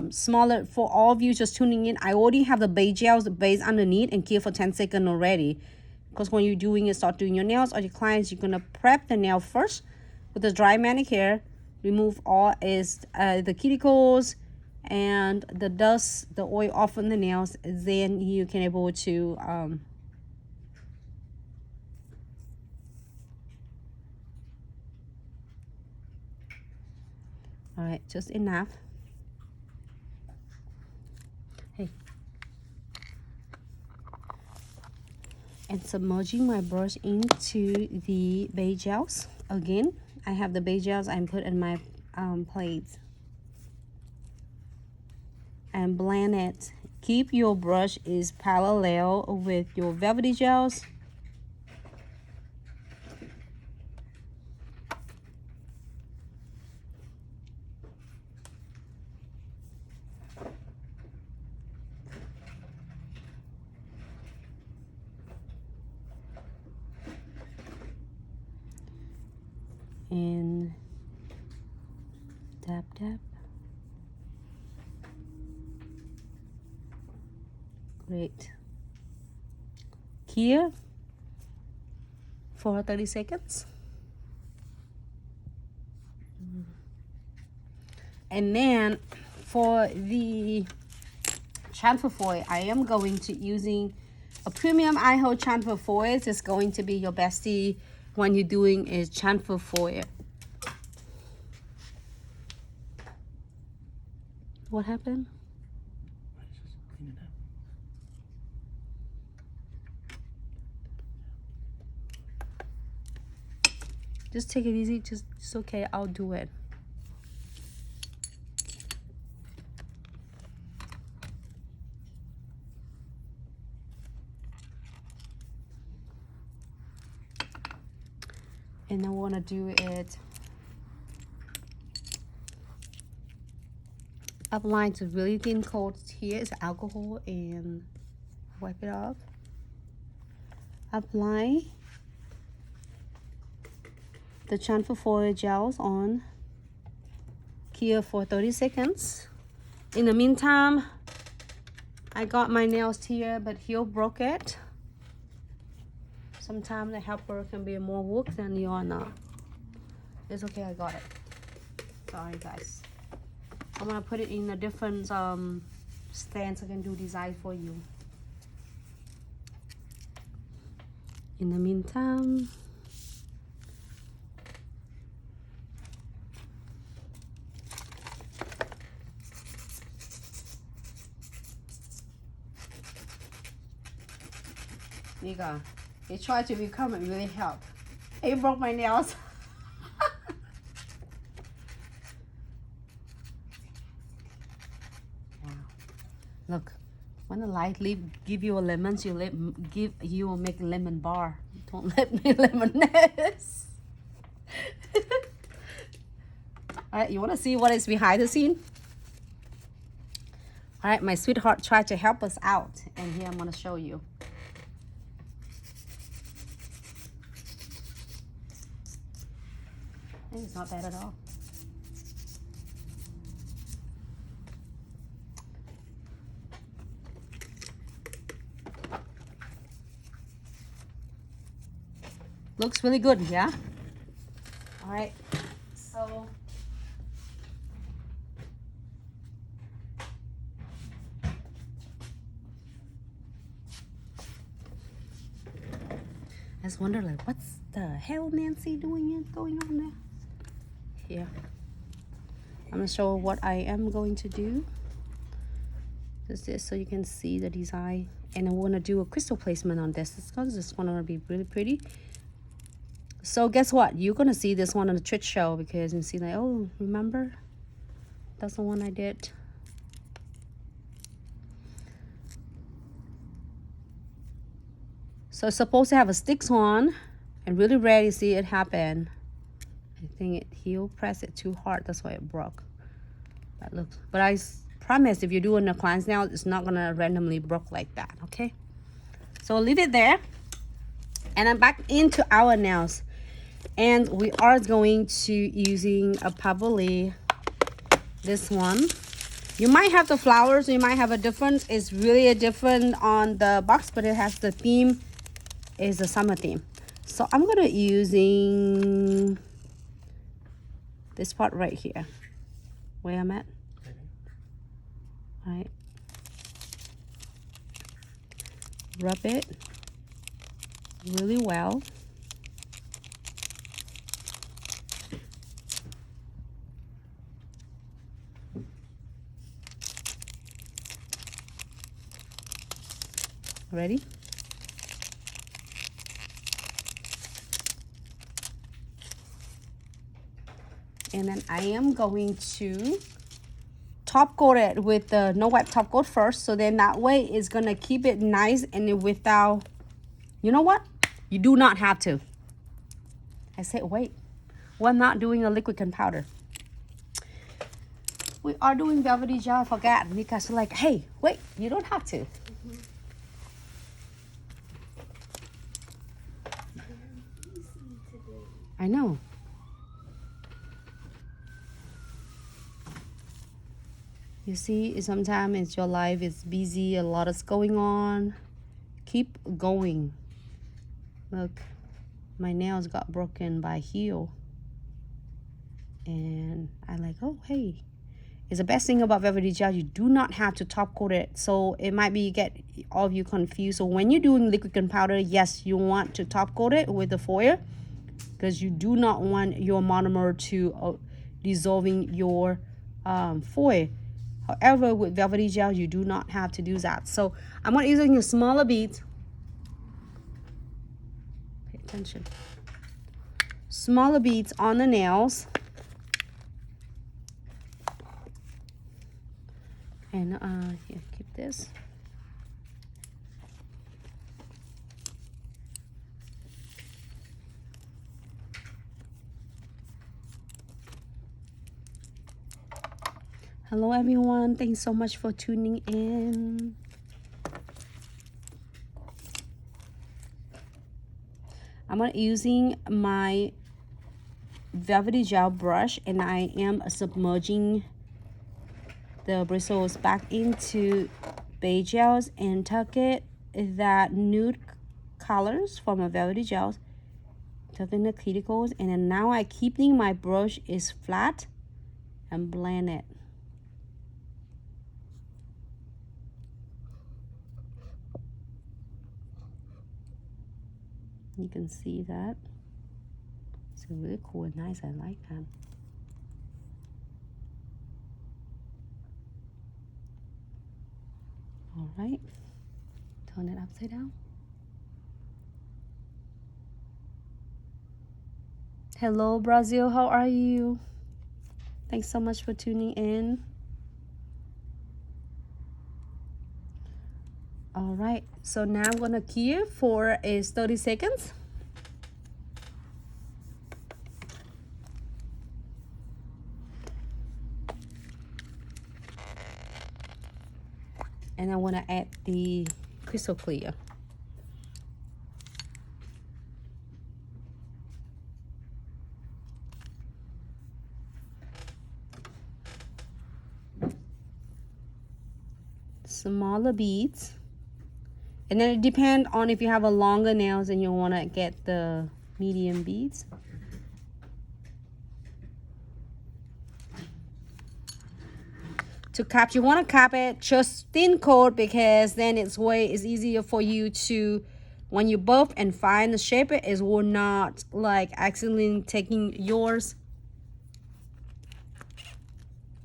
smaller. For all of you just tuning in, I already have the base gels, the base underneath, and cure for 10 seconds already. Because when you're doing it, start doing your nails or your clients, you're gonna prep the nail first with the dry manicure. Remove all the cuticles and the dust, the oil off on the nails. Then you can able to all right, just enough. Hey. And submerging my brush into the base gels. Again, I have the base gels I put in my plates. And blend it. Keep your brush is parallel with your velvety gels. And tap tap. Great. Here for 30 seconds. And then for the transfer foil, I am going to using a premium eye transfer foil. It's going to be your bestie when you're doing is transfer foil. What happened? Just take it easy. Just it's okay. I'll do it. And I want to do it applying to really thin coats. Here is alcohol and wipe it off. Apply the transfer foil gels on. Cure for 30 seconds. In the meantime, I got my nails here, but heel broke it. Sometimes the helper can be more work than you are not. It's okay, I got it. Sorry guys. I'm gonna put it in a different stand so I can do design for you. In the meantime, Nika, he tried to become and really help. He broke my nails. Wow. Look, when the light give you a lemon, you will make lemon bar. Don't let me lemonade. Alright, you wanna see what is behind the scene? Alright, my sweetheart tried to help us out, and here I'm gonna show you. It's not bad at all. Looks really good, yeah? All right, so I just wonder, like, what's the hell Nancy going on there? Here, I'm gonna show what I am going to do. Just so you can see the design, and I want to do a crystal placement on this. It's just gonna be really pretty. So guess what? You're gonna see this one on the Twitch show because you see like, oh, remember? That's the one I did. So it's supposed to have a sticks on, and really rare to see it happen. I think he'll press it too hard, that's why it broke. That looks, but I promise if you're doing the client's nails, it's not gonna randomly broke like that, okay? So I'll leave it there, and I'm back into our nails, and we are going to using a probably this one. You might have the flowers, you might have a difference. It's really a different on the box, but it has the theme is a summer theme. So I'm gonna using this part right here, where I'm at. All right. Rub it really well. Ready? And then I am going to top coat it with the no wipe top coat first, so then that way it's gonna keep it nice and without, you know what? You do not have to. I said wait, we're not doing a liquid and powder. We are doing Velvetty Gel. I forgot because like, hey, wait, you don't have to. I know. You see, sometimes your life is busy, a lot is going on. Keep going. Look, my nails got broken by heel. And I like, oh, hey. It's the best thing about Velvetty Gel, you do not have to top coat it. So it might be get all of you confused. So when you're doing liquid and powder, yes, you want to top coat it with the foil, because you do not want your monomer to dissolving your foil. However, with Velvetty Gel, you do not have to do that. So I'm going to using a smaller beads. Pay attention. Smaller beads on the nails. And here, keep this. Hello everyone, thanks so much for tuning in. I'm using my Velvetty Gel brush and I am submerging the bristles back into beige gels and tuck it that nude colors from a Velvetty Gel, tuck in the cuticles, and then now I keeping my brush is flat and blend it. You can see that. It's really cool and nice. I like that. All right. Turn it upside down. Hello, Brazil. How are you? Thanks so much for tuning in. All right, so now I'm gonna cure for is 30 seconds. And I wanna add the crystal clear. Smaller beads. And then it depends on if you have a longer nails and you want to get the medium beads. To cap, you want to cap it just thin coat, because then it's easier for you to, when you buff and find the shape, it will not like accidentally taking yours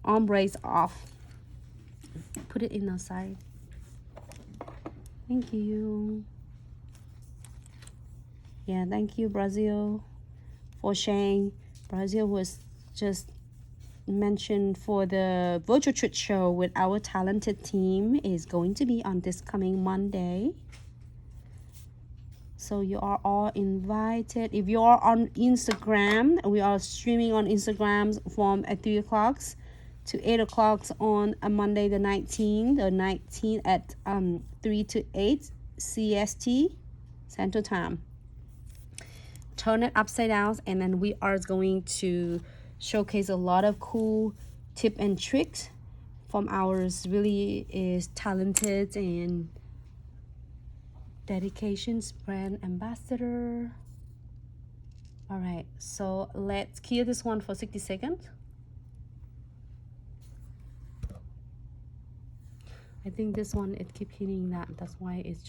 ombres off. Put it in the side. Thank you. Yeah, thank you, Brazil, for sharing. Brazil was just mentioned for the virtual treat show with our talented team is going to be on this coming Monday. So you are all invited. If you are on Instagram, we are streaming on Instagram from at 3 o'clock to 8 o'clock on a Monday the 19th. The 19th at 3 to 8 CST Central Time. Turn it upside down, and then we are going to showcase a lot of cool tips and tricks from ours really is talented and dedications brand ambassador. All right, so let's clear this one for 60 seconds. I think this one, it keep hitting that, that's why it's